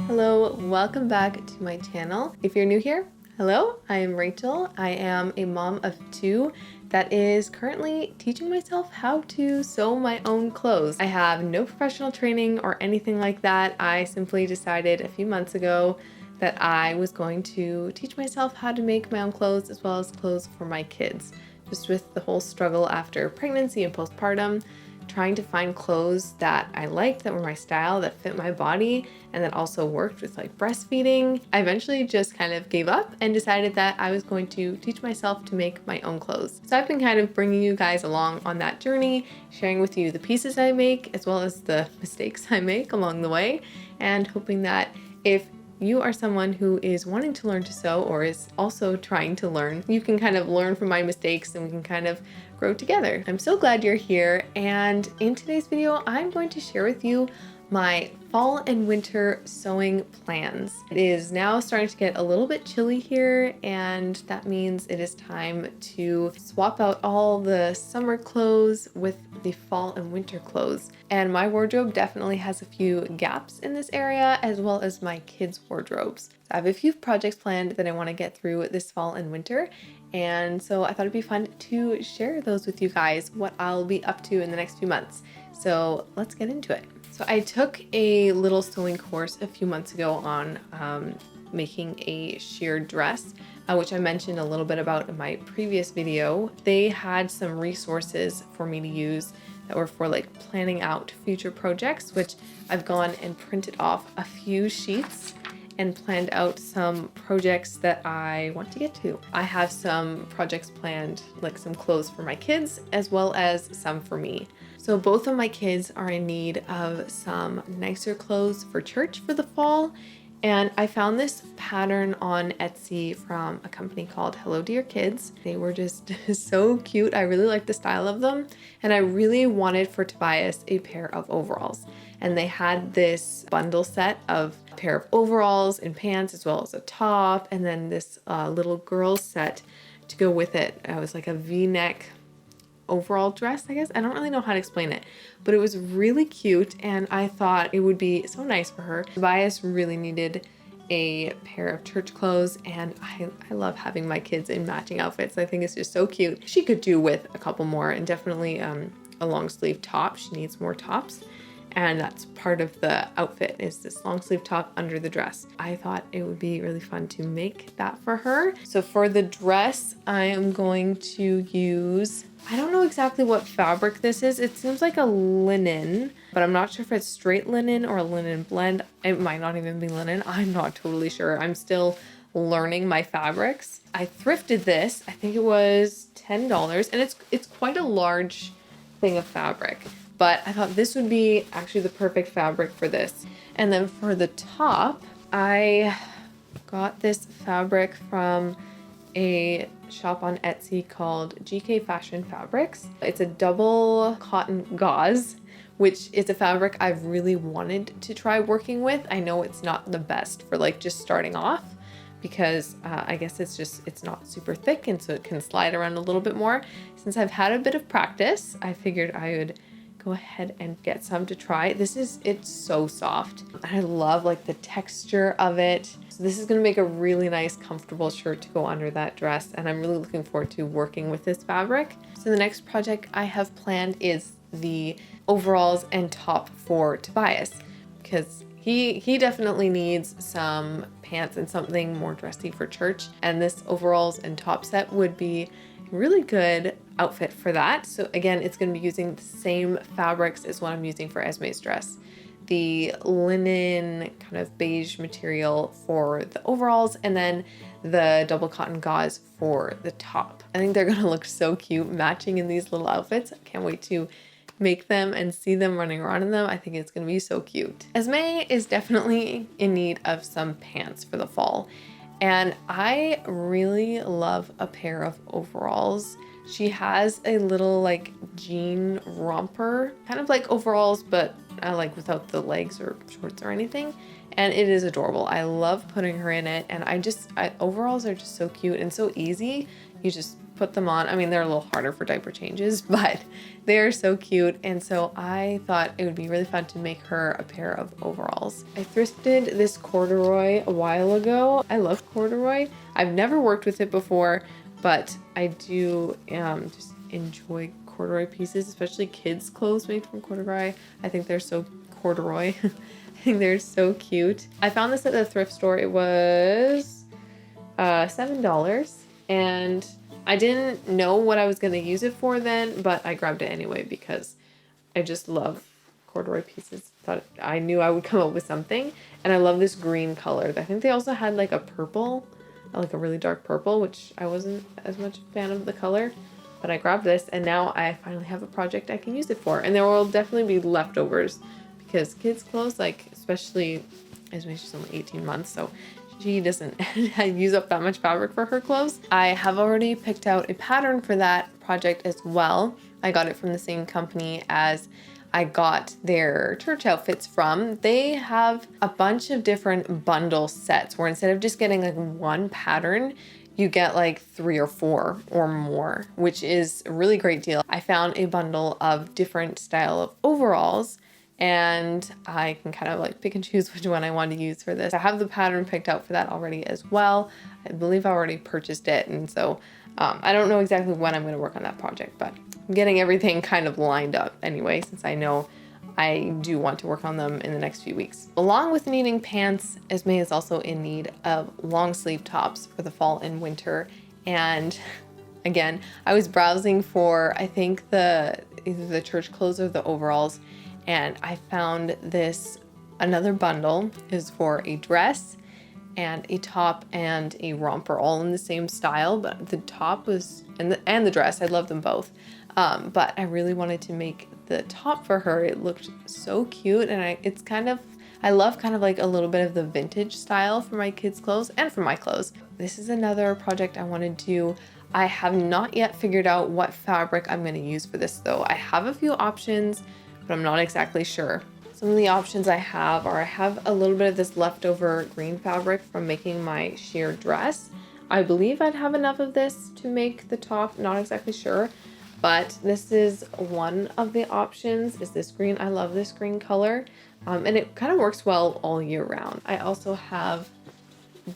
Hello, welcome back to my channel. If you're new here, hello, I am Rachel. I am a mom of two that is currently teaching myself how to sew my own clothes. I have no professional training or anything like that. I simply decided a few months ago that I was going to teach myself how to make my own clothes as well as clothes for my kids. Just with the whole struggle after pregnancy and postpartum, trying to find clothes that I liked, that were my style, that fit my body, and that also worked with like breastfeeding. I eventually just kind of gave up and decided that I was going to teach myself to make my own clothes. So I've been kind of bringing you guys along on that journey, sharing with you the pieces I make as well as the mistakes I make along the way, and hoping that if you are someone who is wanting to learn to sew or is also trying to learn, you can kind of learn from my mistakes and we can kind of grow together. I'm so glad you're here, and in today's video I'm going to share with you my fall and winter sewing plans. It is now starting to get a little bit chilly here, and that means it is time to swap out all the summer clothes with the fall and winter clothes. And my wardrobe definitely has a few gaps in this area, as well as my kids' wardrobes. So I have a few projects planned that I want to get through this fall and winter, and so I thought it'd be fun to share those with you guys, what I'll be up to in the next few months. So let's get into it. So I took a little sewing course a few months ago on making a sheer dress, which I mentioned a little bit about in my previous video. They had some resources for me to use that were for like planning out future projects, which I've gone and printed off a few sheets and planned out some projects that I want to get to. I have some projects planned, like some clothes for my kids as well as some for me. So both of my kids are in need of some nicer clothes for church for the fall. And I found this pattern on Etsy from a company called Hello Dear Kids. They were just so cute. I really liked the style of them. And I really wanted for Tobias a pair of overalls. And they had this bundle set of a pair of overalls and pants as well as a top. And then this little girl set to go with it. It was like a V-neck overall dress, I guess. I don't really know how to explain it, but it was really cute and I thought it would be so nice for her. Tobias really needed a pair of church clothes, and I love having my kids in matching outfits. I think it's just so cute. She could do with a couple more, and definitely a long sleeve top. She needs more tops. And that's part of the outfit, is this long sleeve top under the dress. I thought it would be really fun to make that for her. So for the dress, I am going to use, I don't know exactly what fabric this is. It seems like a linen, but I'm not sure if it's straight linen or a linen blend. It might not even be linen. I'm not totally sure. I'm still learning my fabrics. I thrifted this. I think it was $10, and it's quite a large thing of fabric. But I thought this would be actually the perfect fabric for this. And then for the top, I got this fabric from a shop on Etsy called GK Fashion Fabrics. It's a double cotton gauze, which is a fabric I've really wanted to try working with. I know it's not the best for like just starting off, because I guess it's not super thick, and so it can slide around a little bit more. Since I've had a bit of practice, I figured I would go ahead and get some to try. It's so soft. I love like the texture of it. So this is gonna make a really nice, comfortable shirt to go under that dress, and I'm really looking forward to working with this fabric. So the next project I have planned is the overalls and top for Tobias, because he definitely needs some pants and something more dressy for church, and this overalls and top set would be really good outfit for that. So again, it's going to be using the same fabrics as what I'm using for Esme's dress. The linen kind of beige material for the overalls, and then the double cotton gauze for the top. I think they're going to look so cute matching in these little outfits. I can't wait to make them and see them running around in them. I think it's going to be so cute. Esme is definitely in need of some pants for the fall, and I really love a pair of overalls. She has a little like jean romper, kind of like overalls, but like without the legs or shorts or anything. And it is adorable. I love putting her in it. And overalls are just so cute and so easy. You just put them on. I mean, they're a little harder for diaper changes, but they're so cute. And so I thought it would be really fun to make her a pair of overalls. I thrifted this corduroy a while ago. I love corduroy. I've never worked with it before, but I do just enjoy corduroy pieces, especially kids' clothes made from corduroy. I think they're so corduroy. I think they're so cute. I found this at the thrift store. It was $7, and I didn't know what I was going to use it for then, but I grabbed it anyway because I just love corduroy pieces. Thought I knew I would come up with something, and I love this green color. I think they also had like a purple, like a really dark purple, which I wasn't as much a fan of the color, but I grabbed this, and now I finally have a project I can use it for. And there will definitely be leftovers because kids' clothes, like especially as she's only 18 months, so she doesn't use up that much fabric for her clothes. I have already picked out a pattern for that project as well. I got it from the same company as I got their church outfits from. They have a bunch of different bundle sets where instead of just getting like one pattern, you get like 3 or 4 or more, which is a really great deal. I found a bundle of different style of overalls, and I can kind of like pick and choose which one I want to use for this. I have the pattern picked out for that already as well. I believe I already purchased it, and so I don't know exactly when I'm going to work on that project, but I'm getting everything kind of lined up anyway, since I know I do want to work on them in the next few weeks. Along with needing pants, Esme is also in need of long sleeve tops for the fall and winter. And again, I was browsing for, I think either the church clothes or the overalls, and I found another bundle is for a dress and a top and a romper, all in the same style, but the top was, and the dress, I love them both. But I really wanted to make the top for her. It looked so cute, and I love kind of like a little bit of the vintage style for my kids' clothes and for my clothes. This is another project I want to do. I have not yet figured out what fabric I'm going to use for this though. I have a few options, but I'm not exactly sure. Some of the options I have are, I have a little bit of this leftover green fabric from making my sheer dress. I believe I'd have enough of this to make the top, not exactly sure, but this is one of the options, is this green. I love this green color, and it kind of works well all year round. I also have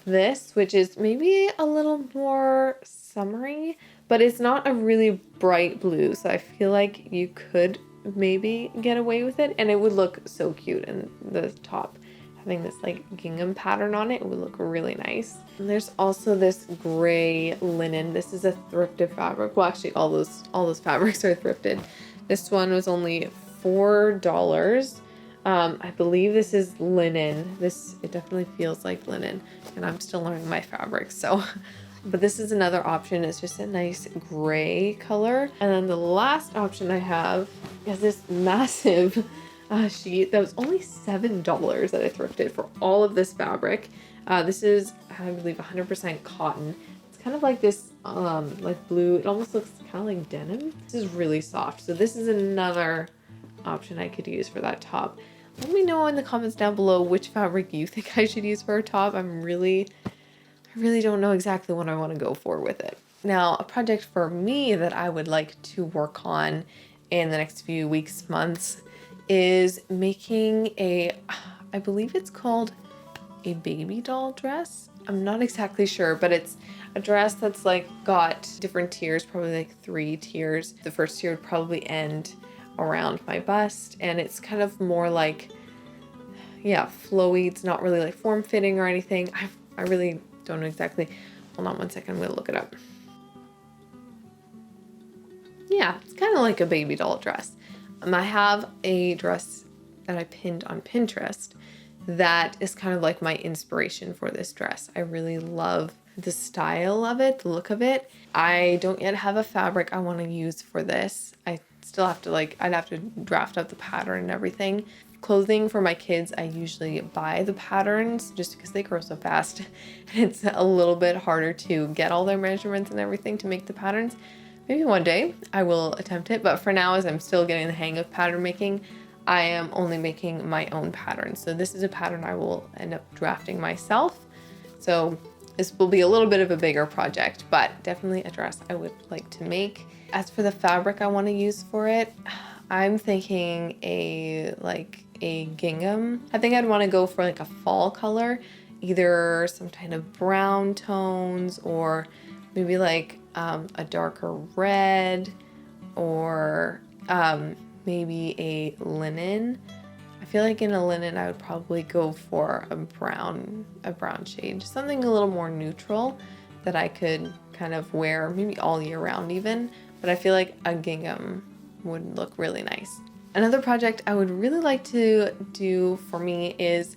this, which is maybe a little more summery, but it's not a really bright blue, so I feel like you could maybe get away with it, and it would look so cute in the top. Having this like gingham pattern on it would look really nice. And there's also this gray linen. This is a thrifted fabric. Well, actually all those fabrics are thrifted. This one was only $4. I believe this is linen. It definitely feels like linen, and I'm still learning my fabrics, so but this is another option. It's just a nice gray color. And then the last option I have is this massive sheet that was only $7 that I thrifted for all of this fabric. This is, I believe, 100% cotton. It's kind of like this like blue. It almost looks kind of like denim. This is really soft. So this is another option I could use for that top. Let me know in the comments down below which fabric you think I should use for a top. I really don't know exactly what I want to go for with it. Now, a project for me that I would like to work on in the next few weeks, months, is making I believe it's called a baby doll dress. I'm not exactly sure, but it's a dress that's like got different tiers, probably like 3 tiers. The first tier would probably end around my bust, and it's kind of more like, yeah, flowy. It's not really like form-fitting or anything. I really don't know exactly. Hold on one second, I'm gonna look it up. Yeah, it's kind of like a baby doll dress. I have a dress that I pinned on Pinterest that is kind of like my inspiration for this dress. I really love the style of it, the look of it. I don't yet have a fabric I want to use for this. I still have to I'd have to draft out the pattern and everything. Clothing for my kids, I usually buy the patterns just because they grow so fast. It's a little bit harder to get all their measurements and everything to make the patterns. Maybe one day I will attempt it, but for now, as I'm still getting the hang of pattern making, I am only making my own patterns. So this is a pattern I will end up drafting myself. So This will be a little bit of a bigger project, but definitely a dress I would like to make. As for the fabric I want to use for it, I'm thinking a gingham. I think I'd want to go for like a fall color, either some kind of brown tones or maybe like a darker red, or maybe a linen. I feel like in a linen I would probably go for a brown shade, just something a little more neutral that I could kind of wear maybe all year round even, but I feel like a gingham would look really nice. Another project I would really like to do for me is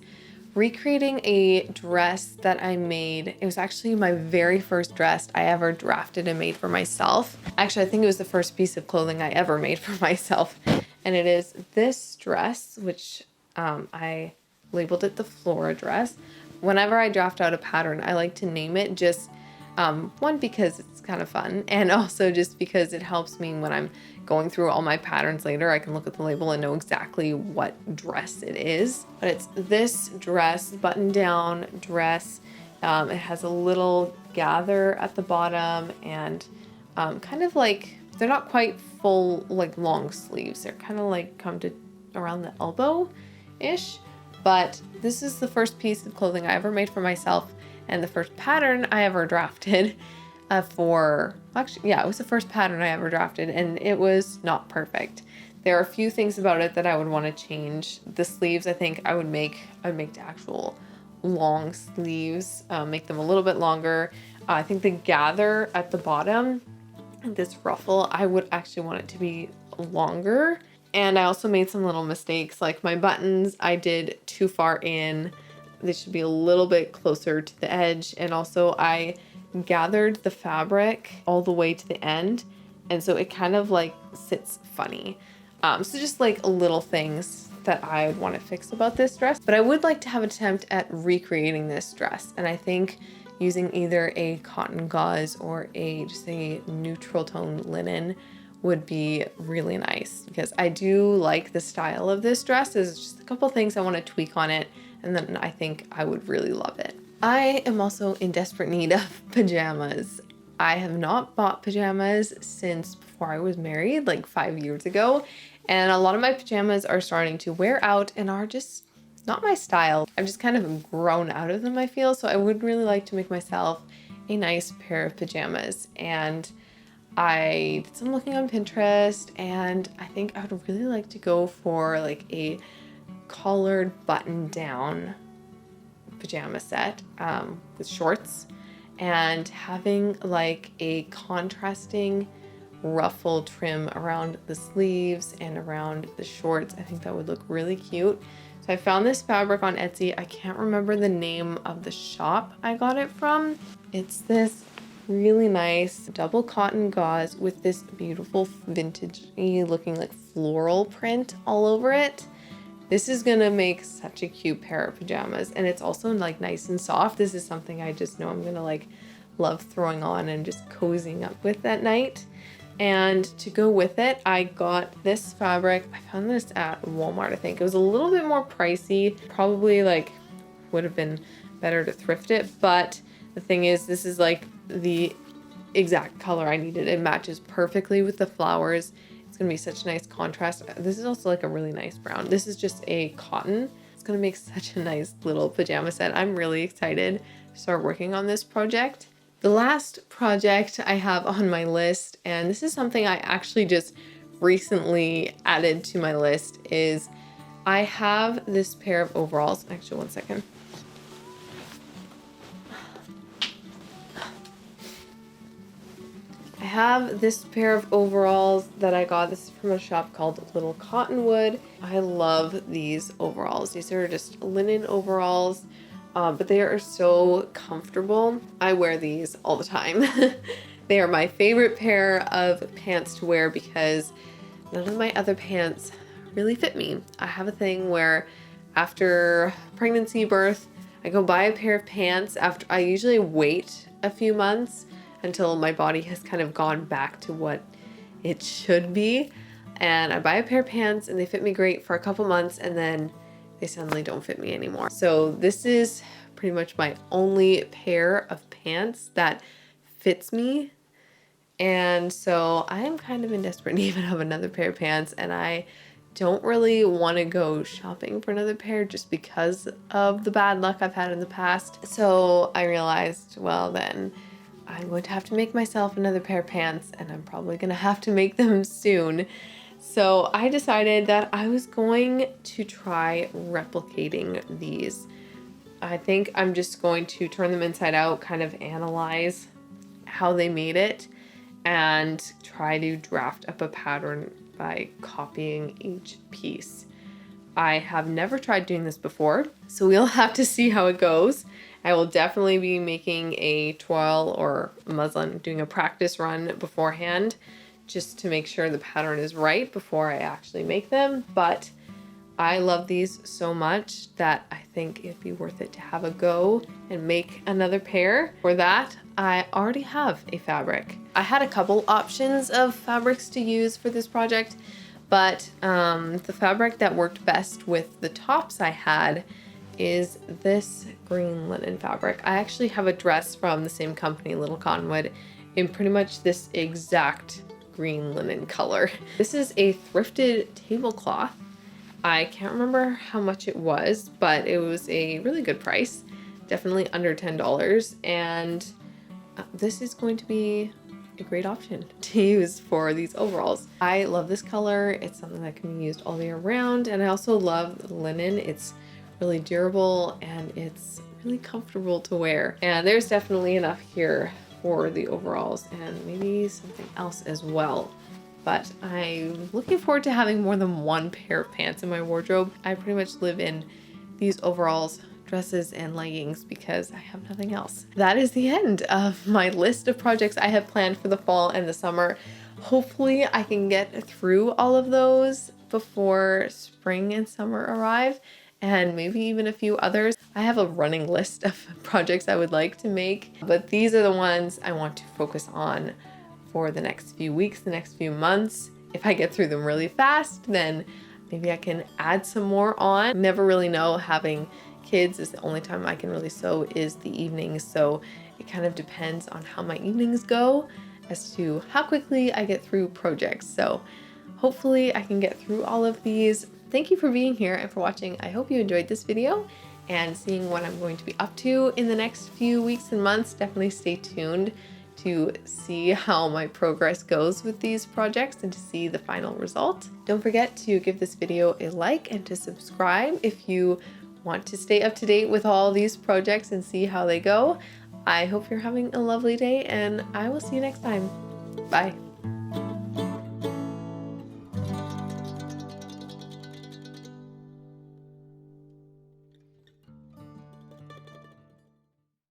recreating a dress that I made. It was actually my very first dress I ever drafted and made for myself. Actually, I think it was the first piece of clothing I ever made for myself. And it is this dress, which I labeled it the Flora dress. Whenever I draft out a pattern, I like to name it, just one, because it's kind of fun, and also just because it helps me when I'm going through all my patterns later. I can look at the label and know exactly what dress it is. But it's this dress, button down dress. It has a little gather at the bottom, and kind of like, they're not quite full like long sleeves. They're kind of like come to around the elbow-ish. But this is the first piece of clothing I ever made for myself, and the first pattern I ever drafted it was the first pattern I ever drafted, and it was not perfect. There are a few things about it that I would want to change. The sleeves, I think I would make to actual long sleeves, make them a little bit longer. I think the gather at the bottom, this ruffle, I would actually want it to be longer. And I also made some little mistakes, like my buttons I did too far in. They should be a little bit closer to the edge. And also I gathered the fabric all the way to the end, and so it kind of like sits funny. So just like little things that I would want to fix about this dress. But I would like to have an attempt at recreating this dress, and I think using either a cotton gauze or just a neutral tone linen would be really nice, because I do like the style of this dress. There's just a couple things I want to tweak on it, and then I think I would really love it. I am also in desperate need of pajamas. I have not bought pajamas since before I was married, like 5 years ago. And a lot of my pajamas are starting to wear out and are just not my style. I've just kind of grown out of them, I feel. So I would really like to make myself a nice pair of pajamas. And I did some looking on Pinterest, and I think I would really like to go for like a collared button down pajama set with shorts, and having like a contrasting ruffle trim around the sleeves and around the shorts. I think that would look really cute. So I found this fabric on Etsy. I can't remember the name of the shop I got it from. It's this really nice double cotton gauze with this beautiful vintage-y looking like floral print all over it. This is gonna make such a cute pair of pajamas, and it's also like nice and soft. This is something I just know I'm gonna like love throwing on and just cozying up with at night. And to go with it, I got this fabric. I found this at Walmart, I think. It was a little bit more pricey. Probably like would have been better to thrift it, but the thing is, this is like the exact color I needed. It matches perfectly with the flowers. It's gonna be such a nice contrast. This is also like a really nice brown. This is just a cotton. It's gonna make such a nice little pajama set. I'm really excited to start working on this project. The last project I have on my list, and this is something I actually just recently added to my list, is I have this pair of overalls. Actually, one second. I have this pair of overalls that I got. This is from a shop called Little Cottonwood. I love these overalls. These are just linen overalls, but they are so comfortable. I wear these all the time. They are my favorite pair of pants to wear because none of my other pants really fit me. I have a thing where after pregnancy, birth, I go buy a pair of pants. After I usually wait a few months until my body has kind of gone back to what it should be. And I buy a pair of pants and they fit me great for a couple months, and then they suddenly don't fit me anymore. So this is pretty much my only pair of pants that fits me. And so I am kind of in desperate need of another pair of pants, and I don't really want to go shopping for another pair just because of the bad luck I've had in the past. So I realized, well, then I'm going to have to make myself another pair of pants, and I'm probably going to have to make them soon. So I decided that I was going to try replicating these. I think I'm just going to turn them inside out, kind of analyze how they made it, and try to draft up a pattern by copying each piece. I have never tried doing this before, so we'll have to see how it goes. I will definitely be making a toile or muslin, doing a practice run beforehand, just to make sure the pattern is right before I actually make them. But I love these so much that I think it'd be worth it to have a go and make another pair. For that, I already have a fabric. I had a couple options of fabrics to use for this project, but the fabric that worked best with the tops I had is this green linen fabric. I actually have a dress from the same company, Little Cottonwood, in pretty much this exact green linen color. This is a thrifted tablecloth. I can't remember how much it was, but it was a really good price, definitely under $10, and this is going to be a great option to use for these overalls. I love this color. It's something that can be used all year round, and I also love the linen. It's really durable and it's really comfortable to wear. And there's definitely enough here for the overalls and maybe something else as well. But I'm looking forward to having more than one pair of pants in my wardrobe. I pretty much live in these overalls, dresses, and leggings because I have nothing else. That is the end of my list of projects I have planned for the fall and the summer. Hopefully I can get through all of those before spring and summer arrive, and maybe even a few others. I have a running list of projects I would like to make, but these are the ones I want to focus on for the next few weeks, the next few months. If I get through them really fast, then maybe I can add some more on. Never really know. Having kids is the only time I can really sew is the evenings, so it kind of depends on how my evenings go as to how quickly I get through projects. So hopefully I can get through all of these. Thank you for being here and for watching. I hope you enjoyed this video and seeing what I'm going to be up to in the next few weeks and months. Definitely stay tuned to see how my progress goes with these projects and to see the final result. Don't forget to give this video a like and to subscribe if you want to stay up to date with all these projects and see how they go. I hope you're having a lovely day, and I will see you next time. Bye.